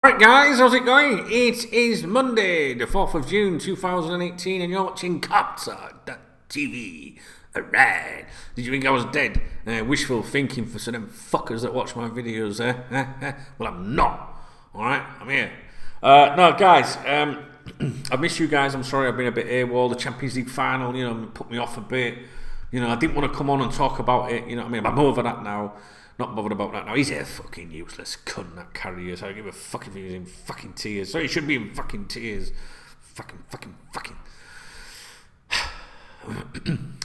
Right guys, how's it going? It is Monday, the 4th of June 2018 and you're watching KopTalk.tv. Alright, did you think I was dead? Wishful thinking for some of them fuckers that watch my videos, Well, I'm not. Alright, I'm here. No guys, I miss you guys. I'm sorry I've been a bit AWOL. The Champions League final, put me off a bit. I didn't want to come on and talk about it, I'm over that now. Not bothered about that now. He's a fucking useless cunt, that carrier. So I give a fuck if he was in fucking tears. So he should be in fucking tears. Fucking.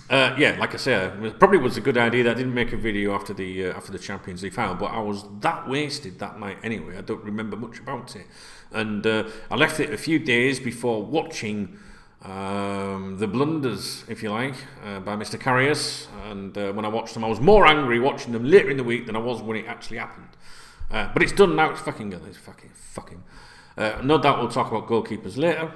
Yeah, like I said, it probably was a good idea that I didn't make a video after the Champions League final, but I was that wasted that night anyway. I don't remember much about it, and I left it a few days before watching the blunders, if you like, by Mr. Carriers, and when I watched them, I was more angry watching them later in the week than I was when it actually happened. But it's done now. It's fucking good. It's fucking. No doubt we'll talk about goalkeepers later.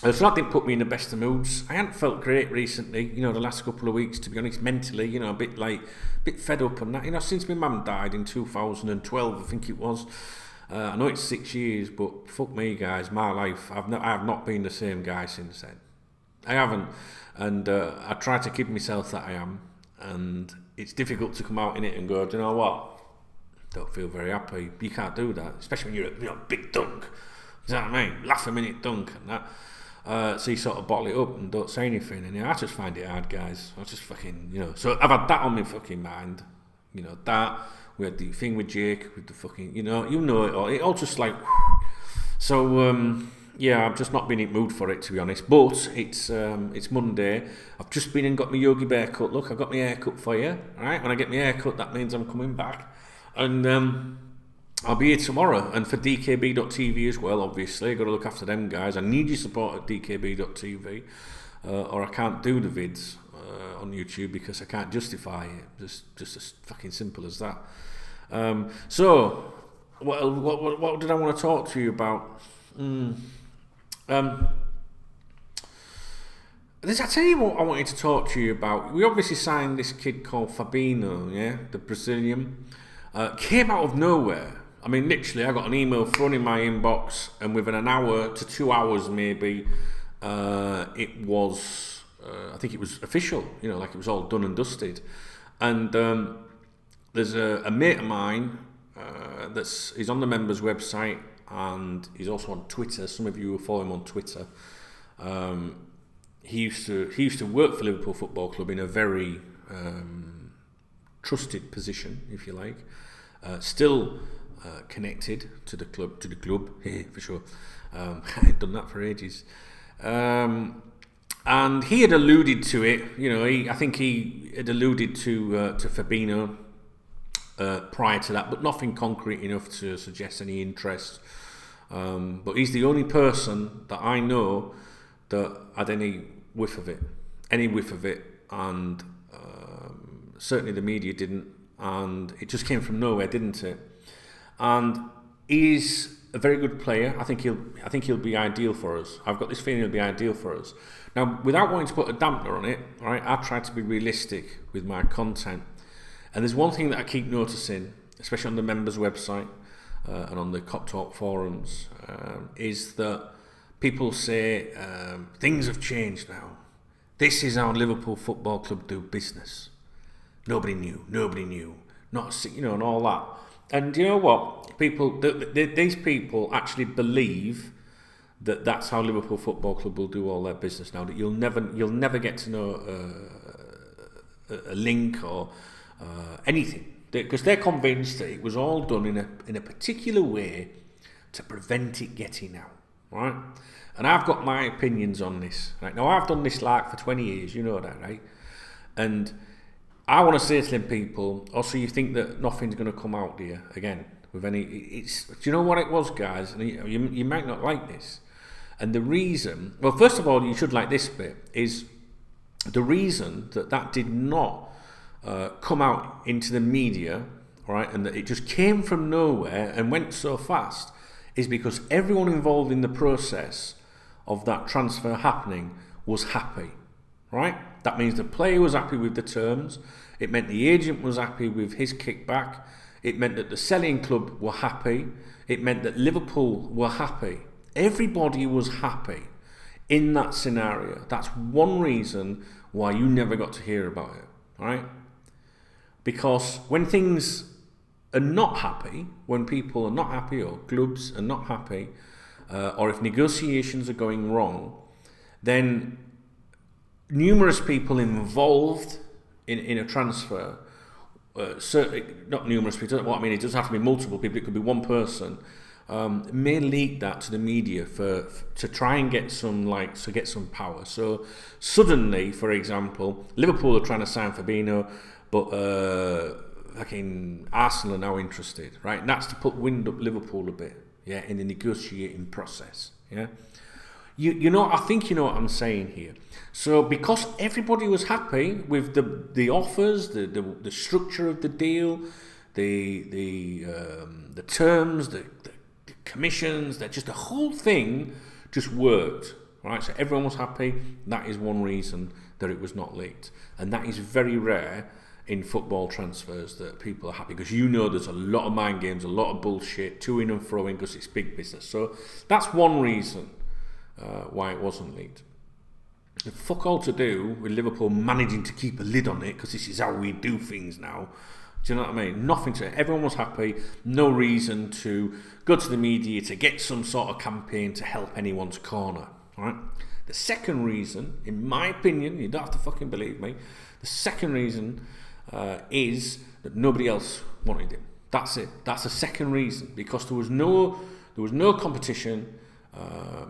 So that didn't put me in the best of moods. I hadn't felt great recently. The last couple of weeks, to be honest, mentally, a bit fed up and that. Since my mum died in 2012, I think it was. I know it's 6 years, but fuck me, guys, my life, I have not been the same guy since then. I haven't, and I try to kid myself that I am, and it's difficult to come out in it and go, do you know what? Don't feel very happy. You can't do that, especially when you're a big dunk. You know what I mean? Laugh a minute dunk and that. So you sort of bottle it up and don't say anything, and I just find it hard, guys. I just fucking, So I've had that on my fucking mind, that. We had the thing with Jake, with the fucking, it all. It all just like, so yeah, I've just not been in the mood for it, to be honest. But it's Monday. I've just been and got my Yogi Bear cut. Look, I got my hair cut for you. All right, when I get my hair cut, that means I'm coming back, and I'll be here tomorrow. And for DKB.tv as well, obviously, got to look after them guys. I need your support at DKB.tv, or I can't do the vids on YouTube because I can't justify it. Just as fucking simple as that. So, what did I want to talk to you about? I tell you what I wanted to talk to you about. We obviously signed this kid called Fabinho, yeah, the Brazilian. Came out of nowhere. I mean, literally, I got an email thrown in my inbox, and within an hour to 2 hours, maybe, it was. I think it was official, like it was all done and dusted. And there's a mate of mine he's on the members website, and he's also on Twitter. Some of you will follow him on Twitter. He used to work for Liverpool Football Club in a very trusted position, if you like. Still connected to the club, for sure. I've done that for ages. And he had alluded to it, I think he had alluded to Fabinho prior to that, but nothing concrete enough to suggest any interest. But he's the only person that I know that had any whiff of it, and certainly the media didn't, and it just came from nowhere, didn't it? And he's a very good player. I think he'll be ideal for us. I've got this feeling he'll be ideal for us. Now, without wanting to put a dampener on it, all right, I try to be realistic with my content. And there's one thing that I keep noticing, especially on the members' website and on the KopTalk forums, is that people say things have changed now. This is how Liverpool Football Club do business. Nobody knew, not and all that. And you know what? These people actually believe that that's how Liverpool Football Club will do all their business now. That you'll never get to know a link or anything, because they're convinced that it was all done in a particular way to prevent it getting out. Right? And I've got my opinions on this. Right now, I've done this for 20 years. You know that, right? And I want to say to them people, also, you think that nothing's going to come out here again with any? Do you know what it was, guys? And you might not like this. And the reason, well, first of all, you should like this bit, is the reason that did not come out into the media, all right, and that it just came from nowhere and went so fast, is because everyone involved in the process of that transfer happening was happy, right? That means the player was happy with the terms. It meant the agent was happy with his kickback. It meant that the selling club were happy. It meant that Liverpool were happy. Everybody was happy in that scenario. That's one reason why you never got to hear about it, right? Because when things are not happy, when people are not happy or clubs are not happy, or if negotiations are going wrong, then numerous people involved in a transfer, certainly not numerous people, what I mean, it doesn't have to be multiple people, it could be one person, may leak that to the media to try and get some likes, to get some power. So suddenly, for example, Liverpool are trying to sign Fabinho, but Arsenal are now interested, right? And that's to put wind up Liverpool a bit, yeah, in the negotiating process, yeah. You know, I think you know what I'm saying here. So because everybody was happy with the offers, the structure of the deal, the terms, the commissions, that just the whole thing just worked, right? So everyone was happy. That is one reason that it was not leaked, and that is very rare in football transfers, that people are happy, because you know there's a lot of mind games, a lot of bullshit, to-ing and fro-ing, because it's big business. So that's one reason why it wasn't leaked. Fuck all to do with Liverpool managing to keep a lid on it, because this is how we do things now. Do you know what I mean? Nothing to it. Everyone was happy. No reason to go to the media to get some sort of campaign to help anyone's corner. All right. The second reason, in my opinion, you don't have to fucking believe me, the second reason is that nobody else wanted him. That's it. That's the second reason, because there was no competition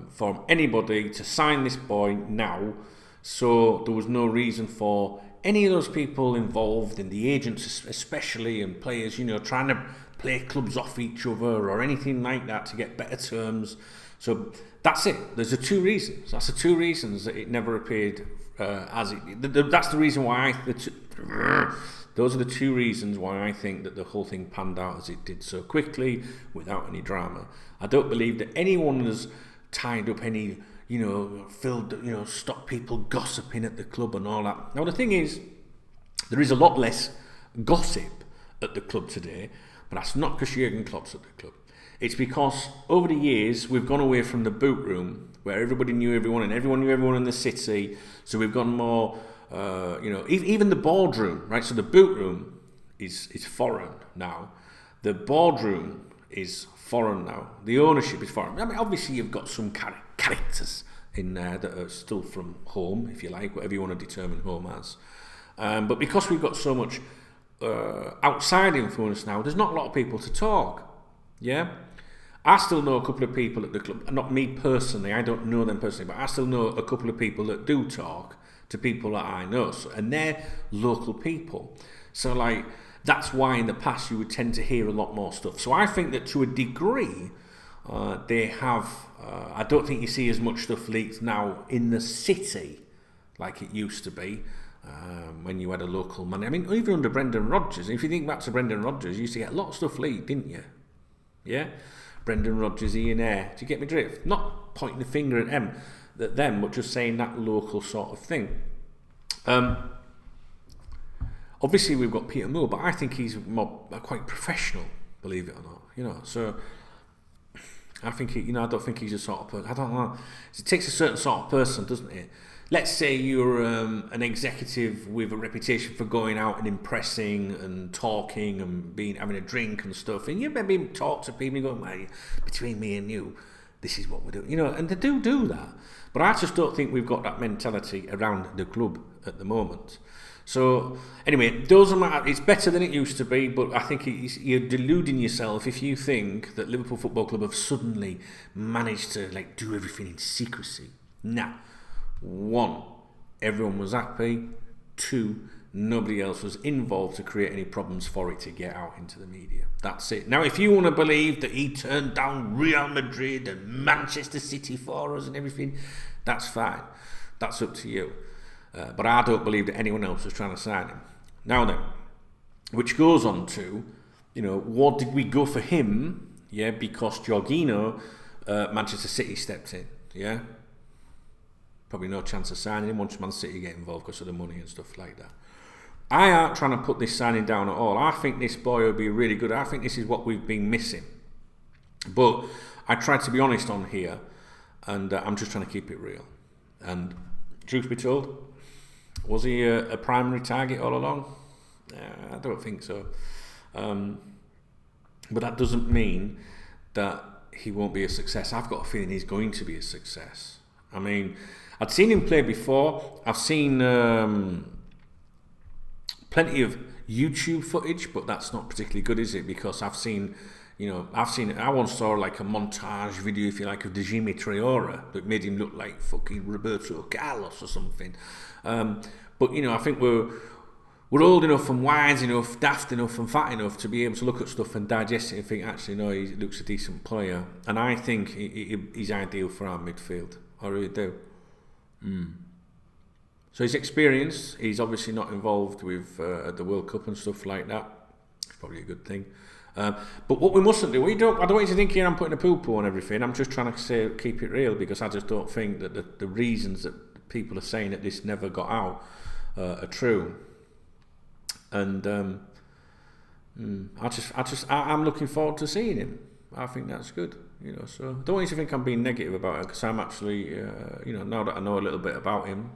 for anybody to sign this boy now, so there was no reason for any of those people involved, in the agents especially, and players, you know, trying to play clubs off each other or anything like that to get better terms. So that's it. There's the two reasons. That's the two reasons that it never appeared as it. That's the reason why those are the two reasons why I think that the whole thing panned out as it did so quickly, without any drama. I don't believe that anyone has tied up any, stop people gossiping at the club and all that. Now the thing is, there is a lot less gossip at the club today, but that's not because Jurgen Klopp's at the club. It's because over the years we've gone away from the boot room, where everybody knew everyone and everyone knew everyone in the city. So we've gone more, even the boardroom, right? So the boot room is foreign now. The boardroom is foreign now. The ownership is foreign. I mean, obviously you've got some characters in there that are still from home, if you like, whatever you want to determine home as. But because we've got so much outside influence now, there's not a lot of people to talk. Yeah? I still know a couple of people at the club, not me personally, I don't know them personally, but I still know a couple of people that do talk to people that I know, and they're local people. So like, that's why in the past you would tend to hear a lot more stuff. So I think that to a degree, they have, I don't think you see as much stuff leaked now in the city like it used to be when you had a local man. I mean, even under Brendan Rodgers, if you think back to Brendan Rodgers, you used to get a lot of stuff leaked, didn't you? Yeah? Brendan Rodgers, Ian Ayre. Do you get me drift? Not pointing the finger at them, but just saying that local sort of thing. Obviously, we've got Peter Moore, but I think he's quite professional, believe it or not. So I think I don't think he's a sort of person. I don't know. It takes a certain sort of person, doesn't it? Let's say you're an executive with a reputation for going out and impressing and talking and having a drink and stuff, and you maybe talk to people and go, "Well, between me and you, this is what we're doing," and they do that. But I just don't think we've got that mentality around the club at the moment. So anyway, it's better than it used to be, but I think you're deluding yourself if you think that Liverpool Football Club have suddenly managed to do everything in secrecy. Nah. 1, everyone was happy. 2, nobody else was involved to create any problems for it to get out into the media. That's it. Now, if you want to believe that he turned down Real Madrid and Manchester City for us and everything, that's fine. That's up to you. But I don't believe that anyone else was trying to sign him. Now then, which goes on to, what did we go for him? Yeah, because Jorginho, Manchester City stepped in. Yeah. Probably no chance of signing him once Man City get involved because of the money and stuff like that. I aren't trying to put this signing down at all. I think this boy will be really good. I think this is what we've been missing. But I tried to be honest on here, and I'm just trying to keep it real. And truth be told, was he a primary target all along? I don't think so. But that doesn't mean that he won't be a success. I've got a feeling he's going to be a success. I mean, I'd seen him play before. I've seen plenty of YouTube footage, but that's not particularly good, is it? Because I once saw like a montage video, if you like, of Djimi Traore that made him look like fucking Roberto Carlos or something. But I think we're old enough and wise enough, daft enough and fat enough to be able to look at stuff and digest it and think, actually, no, he looks a decent player. And I think he's ideal for our midfield. I really do. So he's experienced. He's obviously not involved with the World Cup and stuff like that. It's probably a good thing. But what we mustn't do, I don't want you to think here I'm putting a poo-poo on everything. I'm just trying to keep it real, because I just don't think that the reasons that people are saying that this never got out are true. And I'm looking forward to seeing him. I think that's good, So don't want you to think I'm being negative about it, because I'm actually, now that I know a little bit about him,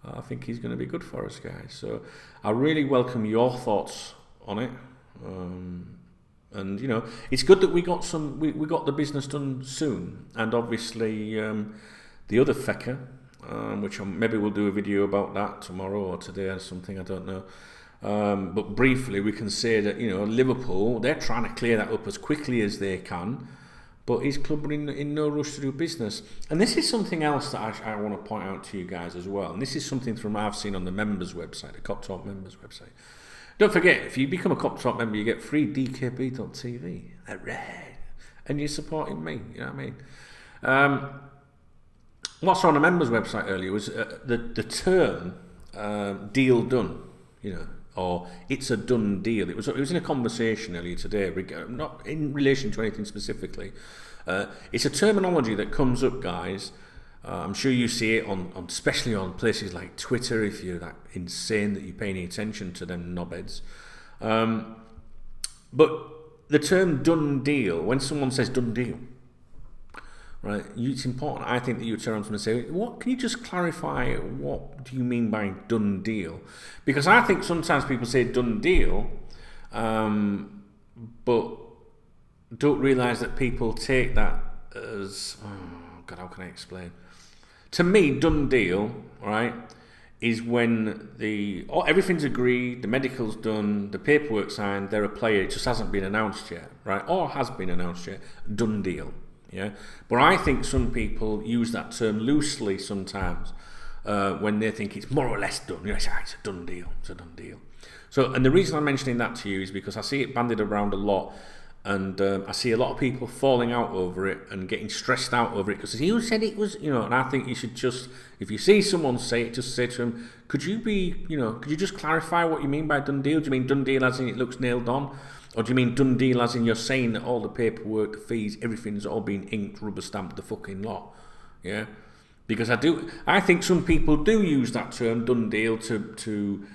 I think he's going to be good for us, guys. So I really welcome your thoughts on it. And it's good that we got the business done soon. And obviously, the other fecker, which maybe we'll do a video about that tomorrow or today or something, I don't know. But briefly, we can say that Liverpool, they're trying to clear that up as quickly as they can, but his club are in no rush to do business. And this is something else that I want to point out to you guys as well. And this is something from I've seen on the members website, the KopTalk members website. Don't forget, if you become a KopTalk member, you get free DKB.TV. Hooray! And you're supporting me. You know what I mean? What's on the members website earlier was the term "deal done." Or it's a done deal. It was in a conversation earlier today, not in relation to anything specifically. It's a terminology that comes up, guys. I'm sure you see it especially on places like Twitter, if you're that insane that you pay any attention to them knobheads. But the term done deal, when someone says done deal, right, it's important, I think, that you turn around to them and say, what, can you just clarify, what do you mean by done deal? Because I think sometimes people say done deal, but don't realise that people take that as, oh God, how can I explain? To me, done deal, right, is when everything's agreed, the medical's done, the paperwork's signed, they're a player, it just hasn't been announced yet, right, or has been announced yet, done deal. Yeah, but I think some people use that term loosely sometimes when they think it's more or less done. It's a done deal. It's a done deal. So, and the reason I'm mentioning that to you is because I see it bandied around a lot, and I see a lot of people falling out over it and getting stressed out over it because you said it was, And I think you should just, if you see someone say it, just say to them, could you just clarify what you mean by done deal? Do you mean done deal as in it looks nailed on? Or do you mean done deal as in you're saying that all the paperwork, the fees, everything's all been inked, rubber stamped, the fucking lot? Yeah? Because I think some people do use that term, done deal, to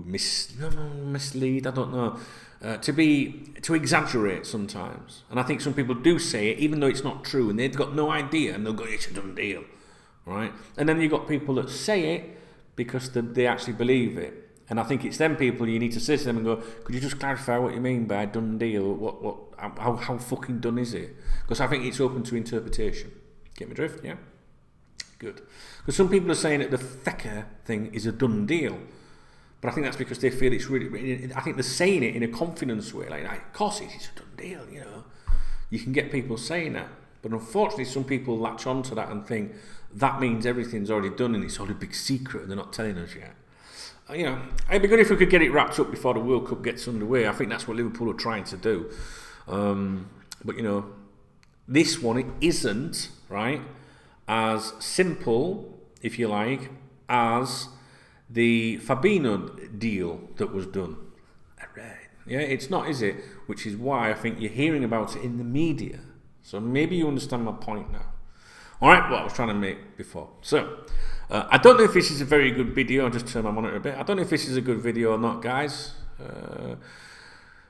mislead, I don't know, to exaggerate sometimes. And I think some people do say it, even though it's not true, and they've got no idea, and they'll go, it's a done deal, right? And then you've got people that say it because they actually believe it. And I think it's them people you need to say to them and go, could you just clarify what you mean by done deal? How fucking done is it? Because I think it's open to interpretation. Get me drift, yeah? Good. Because some people are saying that the fecker thing is a done deal. But I think that's because they feel it's really, I think they're saying it in a confidence way. Like of course it's a done deal, You can get people saying that. But unfortunately, some people latch onto that and think that means everything's already done and it's all a big secret and they're not telling us yet. It'd be good if we could get it wrapped up before the World Cup gets underway. I think that's what Liverpool are trying to do. But this one, it isn't, right, as simple, if you like, as the Fabinho deal that was done. Right. Yeah, it's not, is it? Which is why I think you're hearing about it in the media. So maybe you understand my point now. All right, what I was trying to make before. So, I don't know if this is a very good video. I'll just turn my monitor a bit. I don't know if this is a good video or not, guys.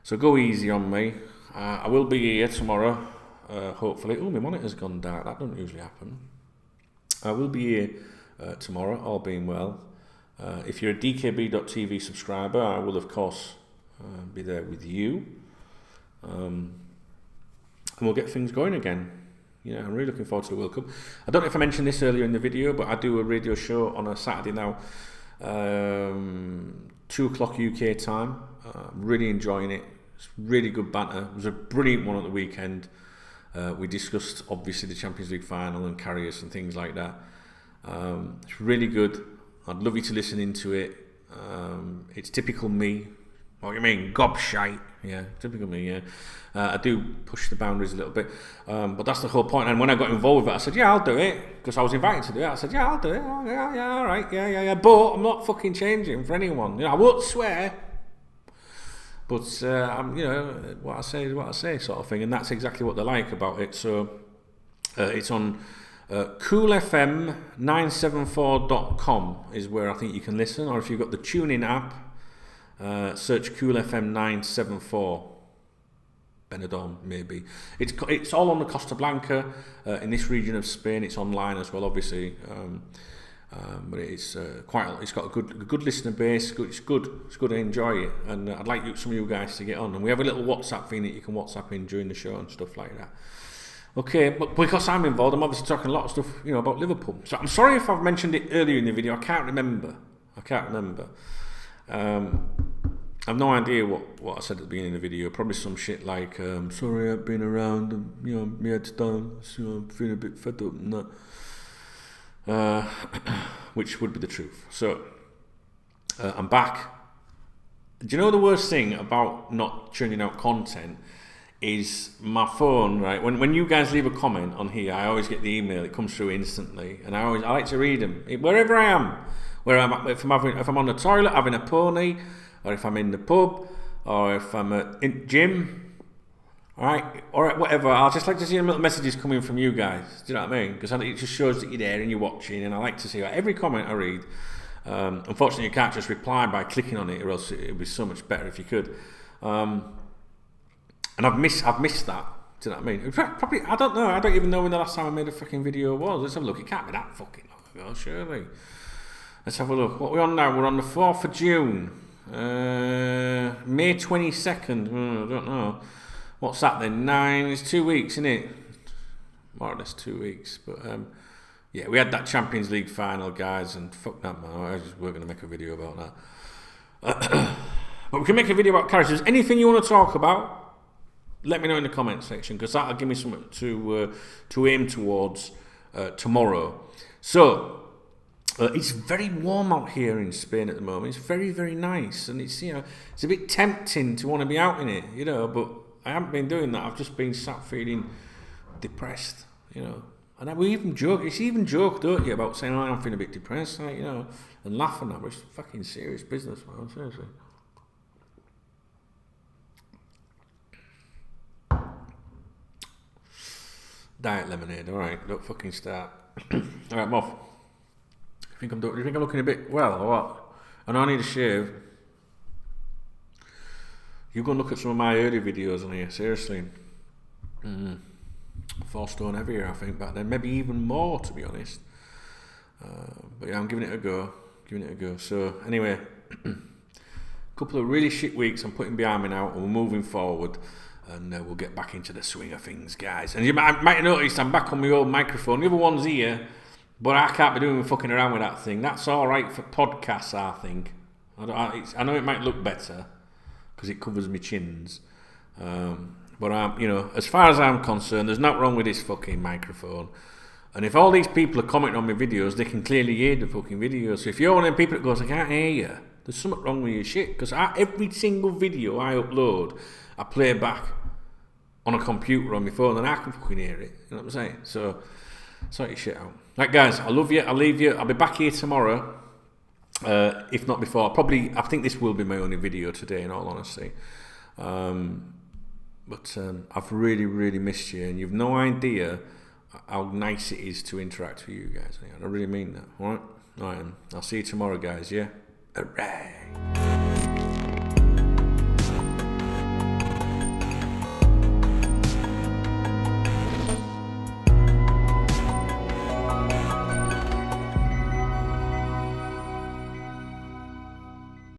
So go easy on me. I will be here tomorrow, hopefully. Oh, my monitor's gone dark. That doesn't usually happen. I will be here tomorrow, all being well. If you're a DKB.TV subscriber, I will, of course, be there with you. And we'll get things going again. Yeah, I'm really looking forward to the World Cup. I don't know if I mentioned this earlier in the video, but I do a radio show on a Saturday now, 2 o'clock UK time. I'm really enjoying it. It's really good banter. It was a brilliant one at the weekend. We discussed, obviously, the Champions League final and carriers and things like that. It's really good. I'd love you to listen into it. It's typical me. What do you mean? Gobshite. Yeah, typical me, yeah. I do push the boundaries a little bit. But that's the whole point. And when I got involved with it, I said, yeah, I'll do it. Because I was invited to do it. I said, yeah, I'll do it. Oh, yeah, all right. Yeah. But I'm not fucking changing for anyone. You know, I won't swear. But, I'm, you know, what I say is what I say, sort of thing. And that's exactly what they like about it. So, it's on coolfm974.com is where I think you can listen. Or if you've got the TuneIn app, search coolfm974. Benidorm, maybe. It's all on the Costa Blanca in this region of Spain. It's online as well, obviously. But it's it's got a good listener base. It's good. I enjoy it, and I'd like some of you guys to get on. And we have a little WhatsApp thing that you can WhatsApp in during the show and stuff like that. Okay, but because I'm involved, I'm obviously talking a lot of stuff, you know, about Liverpool. So I'm sorry if I've mentioned it earlier in the video. I can't remember. I've no idea what I said at the beginning of the video. Probably some shit like, sorry I've been around, and, you know, my head's down, so I'm feeling a bit fed up and that. Which would be the truth. So, I'm back. Do you know the worst thing about not churning out content is my phone, right? When you guys leave a comment on here, I always get the email. It comes through instantly, and I like to read them wherever I am. If I'm on the toilet having a pony, or if I'm in the pub, or if I'm at gym, all right, or whatever. I'll just like to see little messages coming from you guys. Do you know what I mean? Because it just shows that you're there and you're watching, and I like to see every comment I read. Unfortunately, you can't just reply by clicking on it, or else it would be so much better if you could. And I've missed that. Do you know what I mean? Probably, I don't know. I don't even know when the last time I made a fucking video was. Let's have a look. It can't be that fucking long ago, surely. Let's have a look. What are we on now? We're on the 4th of June. May 22nd. I don't know. What's that then? It's 2 weeks, isn't it? More or less 2 weeks. But yeah, we had that Champions League final, guys, and fuck that, man. We're going to make a video about that. But we can make a video about characters. Anything you want to talk about, let me know in the comment section, because that'll give me something to aim towards tomorrow. So, it's very warm out here in Spain at the moment. It's very, very nice, and it's, you know, it's a bit tempting to want to be out in it, you know. But I haven't been doing that. I've just been sat feeling depressed, you know. And we even joke. It's even joke, don't you, about saying, "Oh, I'm feeling a bit depressed," like, you know, and laughing at it. It's fucking serious business, man. Seriously. Diet lemonade. All right, don't fucking start. All right, I'm off. You think I'm looking a bit well or what? I know I need a shave. You go and look at some of my early videos on here. Seriously, 4 stone heavier, I think, back then. Maybe even more, to be honest. But yeah, I'm giving it a go. So anyway, a couple of really shit weeks. I'm putting behind me now, and we're moving forward. And we'll get back into the swing of things, guys. And you might have noticed I'm back on my old microphone. The other one's here, but I can't be doing fucking around with that thing. That's all right for podcasts, I think. I know it might look better because it covers my chins. But you know, as far as I'm concerned, there's nothing wrong with this fucking microphone. And if all these people are commenting on my videos, they can clearly hear the fucking videos. So if you're one of them people that goes, I can't hear you, there's something wrong with your shit. Because every single video I upload, I play back on a computer on my phone, and I can fucking hear it. You know what I'm saying? So, sort your shit out. Right, guys, I love you. I'll leave you. I'll be back here tomorrow, if not before. I think this will be my only video today, in all honesty. But I've really, really missed you, and you've no idea how nice it is to interact with you guys. I really mean that. All right. All right, I'll see you tomorrow, guys. Yeah. Hooray.